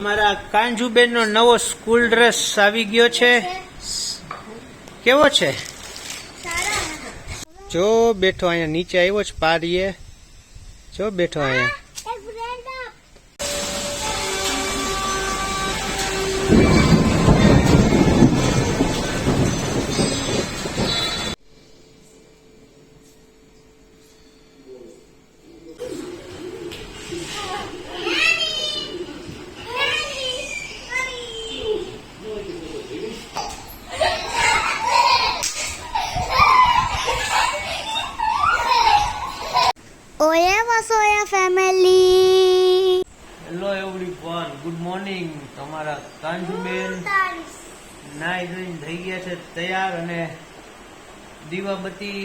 મારા કાંજુબેન નો નવો school dress આવી ગયો છે. કેવો છે? જો બેઠો અહીંયા નીચે આવ્યો છે પારીએ. જો બેઠો અહીંયા. Vasoya family, hello everyone, good morning. તમારા કાંજુબેન નાઈ ધોઈને થઈ ગયા છે તૈયાર અને દીવાબત્તી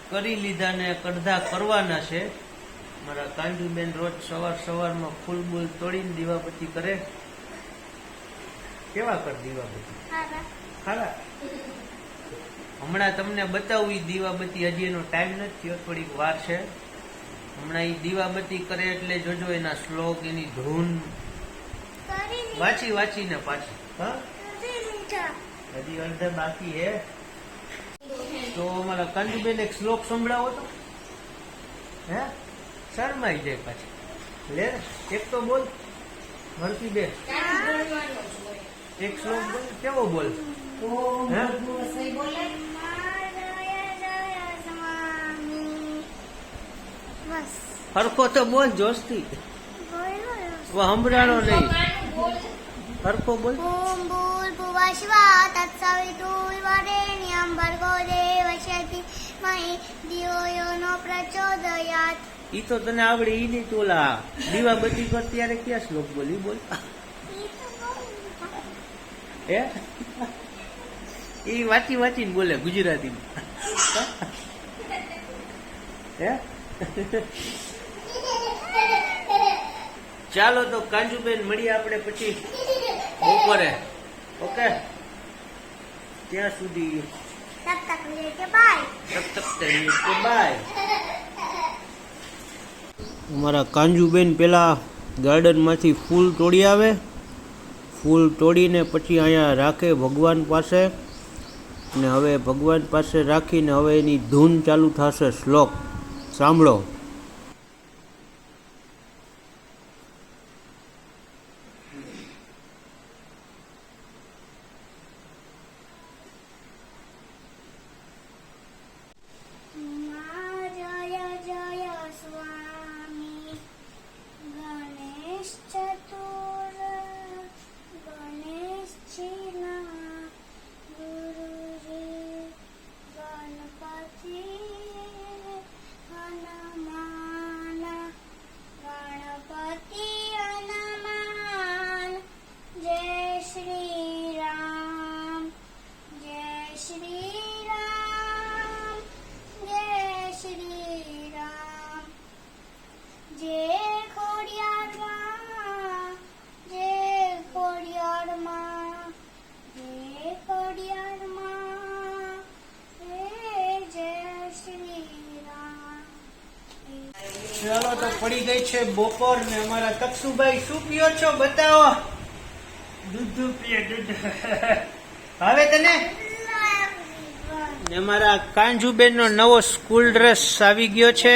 કરી લીધા ને કડધા કરવાના છે. મારા કાંજુબેન રોજ સવારમાં ફૂલ બૂલ તોડીને દીવાબત્તી કરે. કેવા કર દીવાબત્તી? સારા. હમણાં તમને બતાવું દીવાબત્તી, હજી એનો ટાઈમ નથી થયો, થોડીક વાર છે. હમણાં એ દીવાબત્તી કરે એટલે જોજો એના શ્લોક, એની ધૂન વાંચીને પાછી. હજી અડધા બાકી હે. તો અમારા કાંજુબેન એક શ્લોક સંભળાવો તો. હે શરમાઈ જાય પાછી. લે એક તો બોલ ભરતી બે, એક શ્લોક બોલ. કેવો બોલ? હરખો તો બોલ જોશથી, સંભળાણો નહીં. હરખો બોલ. ઓમ ભૂલ ભુવઃ સ્વાહ તત્સવિતુર્વરેણ્યં ભર્ગો દેવસ્ય મહી ધિયો યો ન પ્રચોદયાત. ઈ તો તને આવડે. ઈ નહીં તો ઓલા દીવાબત્તી કર ત્યારે ક્યાં શ્લોક બોલી? બોલ. હે ઈ વાંચીને બોલે ગુજરાતીમાં. હે ચાલો તો કાંજુબેન મળીએ આપણે પછી બપોરે. ઓકે, ત્યાં સુધી તબ તક બાય. અમારા કાંજુબેન પેલા ગાર્ડનમાંથી ફૂલ તોડી આવે. ફૂલ તોડીને પછી અહીંયા રાખે ભગવાન પાસે, ને હવે ભગવાન પાસે રાખીને હવે એની ધૂન ચાલુ થશે. શ્લોક સાંભળો. ચાલો તો પડી ગઈ છે બપોર ને અમારા તક્ષુભાઈ શું પીઓ છો? બતાવો. દૂધ પીએ, દૂધ. હવે તને અમારા કાંજુબેન નો નવો સ્કૂલ ડ્રેસ આવી ગયો છે.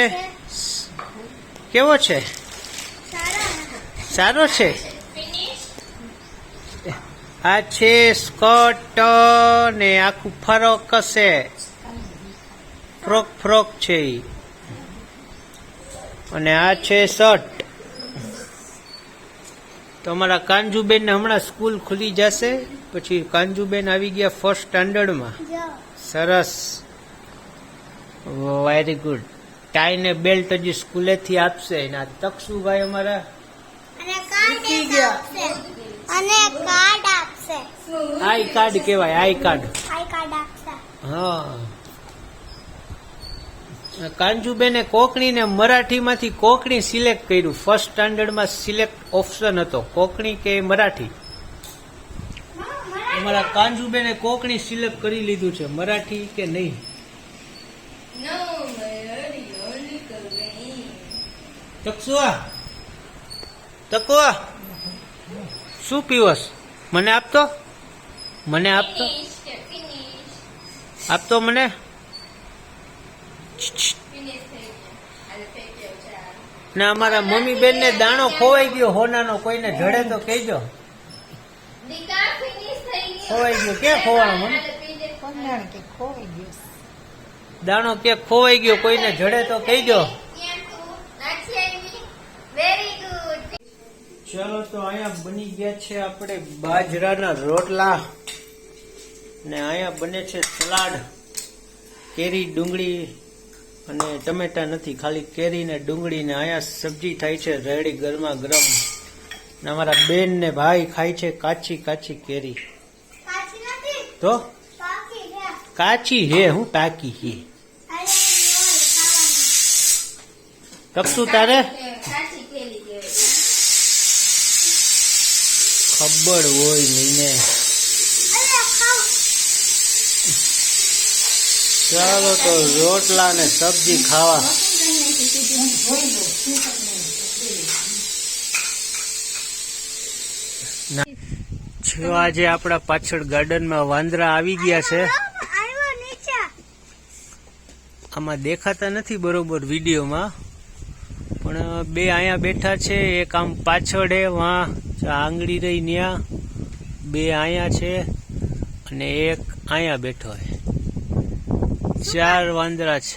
કેવો છે? સારો છે. આ છે સ્કર્ટ ને આખું ફરોક છે. ફ્રોક છે ઈ. અને આ છે શર્ટ. તો અમારા કાંજુબેન ને હમણાં સ્કૂલ ખુલી જશે. પછી કાંજુબેન આવી ગયા ફર્સ્ટ સ્ટાન્ડર્ડમાં. સરસ, વેરી ગુડ. ટાઈ ને બેલ્ટ હજી સ્કૂલેથી આપશે. આ તક્ષુભાઈ અમારા શીખી ગયા. અને કાર્ડ આપશે. આઈ કાર્ડ કહેવાય, આઈ કાર્ડ. આપશે. હા, કાંજુબેને કોકણી ને મરાઠી માંથી કોકણી સિલેક્ટ કર્યું. ફર્સ્ટ સ્ટાન્ડર્ડમાં સિલેક્ટ ઓપ્શન હતો કોકણી કે મરાઠી. અમારા કાંજુબેને કોકણી સિલેક્ટ કરી લીધું છે. મરાઠી કે નહીં? તકવા શું પીવસ? મને આપતો, મને આપતો, આપતો મને. ને અમારા મમ્મી બેન ને દાણો ખોવાઈ ગયો હોનાનો, કોઈને જડે તો કહેજો. ખોવાઈ ગયો, ક્યાં ખોવાનો મમ્મી? દાણો ક્યાં ખોવાઈ ગયો, કોઈને જડે તો કહેજો. ચલો તો અહીંયા બની ગયા છે આપણે બાજરાના રોટલા ને અહીંયા બને છે સલાડ, કેરી, ડુંગળી અને ટમેટા નથી, ખાલી કેરી ને ડુંગળી ને અહીંયા સબ્જી થાય છે રેડી ગરમા ગરમ. ને અમારા બેન ને ભાઈ ખાય છે કાચી કાચી કેરી. તો કાચી હે, હું પાકી હે. તકતું તારે ખબર હોય નહીં ને. ચાલો તો રોટલા ને સબ્જી ખાવા. જો આજે આપણા પાછળ ગાર્ડનમાં વાંદરા આવી ગયા છે. આમાં દેખાતા નથી બરોબર વિડીયોમાં, પણ બે અહીંયા બેઠા છે. એક આમ પાછળ હે, વાં આંગળી રહી ન્યા. બે અહીંયા છે અને એક અહીંયા બેઠો હે. 4 વાંદરા છે.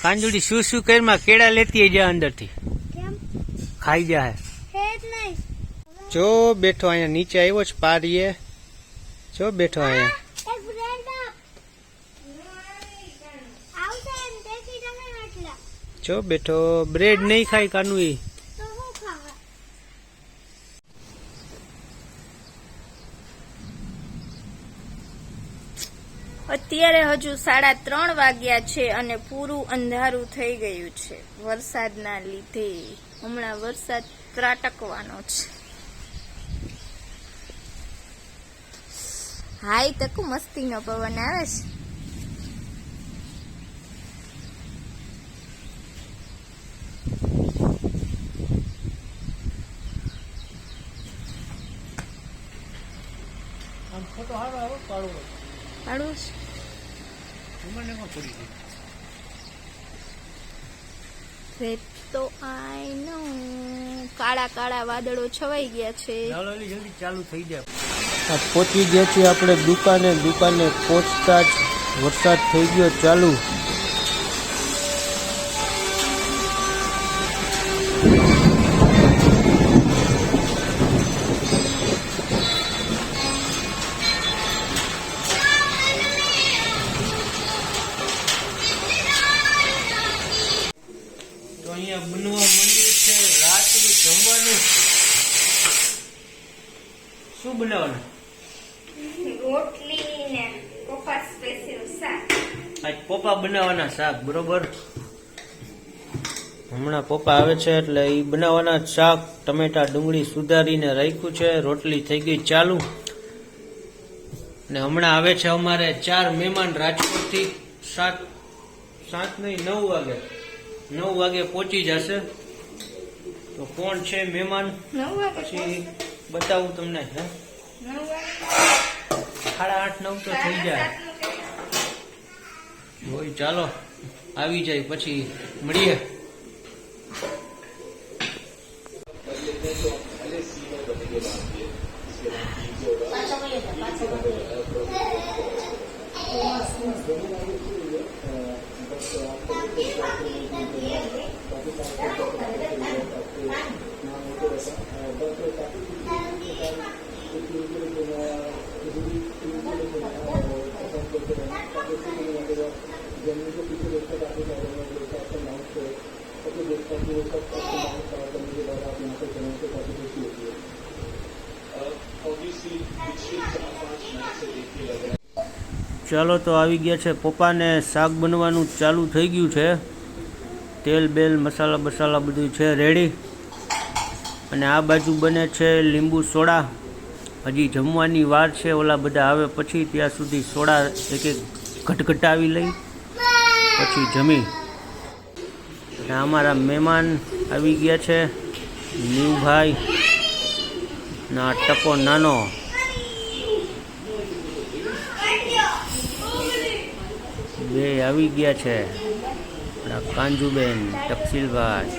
કાંજુડી શું શું કરમાં કેળા લેતી જા અંદરથી, ખાઈ જાય. જો બેઠો અહીંયા નીચે આવ્યો છે પારીએ. જો બેઠો અહીંયા. જો બેઠો. બ્રેડ નહીં ખાય કાનુ. અત્યારે હજુ 3:30 વાગ્યા છે અને પૂરું અંધારું થઈ ગયું છે વરસાદના લીધે. હમણાં વરસાદ ત્રાટકવાનો છે. હાય તકુ, મસ્તીનો પવન આવે છે. તો આઈ નો કાળા કાળા વાદળો છવાઈ ગયા છે. જલ્દી ચાલુ થઈ જાય. પહોંચી ગયા છીએ આપણે દુકાને. દુકાને પહોંચતા જ વરસાદ થઈ ગયો ચાલુ. અહીંયા બનવા માંડ્યું છે રાતનું જમવાનું. શું બનાવવાનું? રોટલી ને પપ્પા સ્પેશિયલ શાક. આજ પપ્પા બનાવવાના શાક. બરોબર, હમણાં પપ્પા આવે છે એટલે એ બનાવવાના શાક. ટમેટા ડુંગળી સુધારીને રાખ્યું છે. રોટલી થઈ ગઈ ચાલુ. ને હમણાં આવે છે અમારે 4 મહેમાન રાજકોટથી. 7 નહીં 9 વાગે 9 વાગે પહોંચી જશે. તો કોણ છે મહેમાન પછી બતાવું તમને. 8:30 9 તો થઈ જાય. ચાલો આવી જાય પછી મળીએ. ચાલો તો આવી ગયા છે પપ્પાને. શાક બનવાનું ચાલુ થઈ ગયું છે. તેલ બેલ મસાલા બસાલા બધું છે રેડી. અને આ બાજુ બને છે લીંબુ સોડા. હજી જમવાની વાર છે. ઓલા બધા આવે પછી, ત્યાં સુધી સોડા એક એક ઘટઘટાવી લઈ પછી જમી. અને અમારા મહેમાન આવી ગયા છે. નીવભાઈ ના ટકો નાનો બે આવી ગયા છે. આપણા કાંજુબેન, તકસીલભાઈ.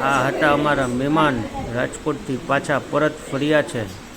આ હતા અમારા મહેમાન, રાજકોટથી પાછા પરત ફર્યા છે.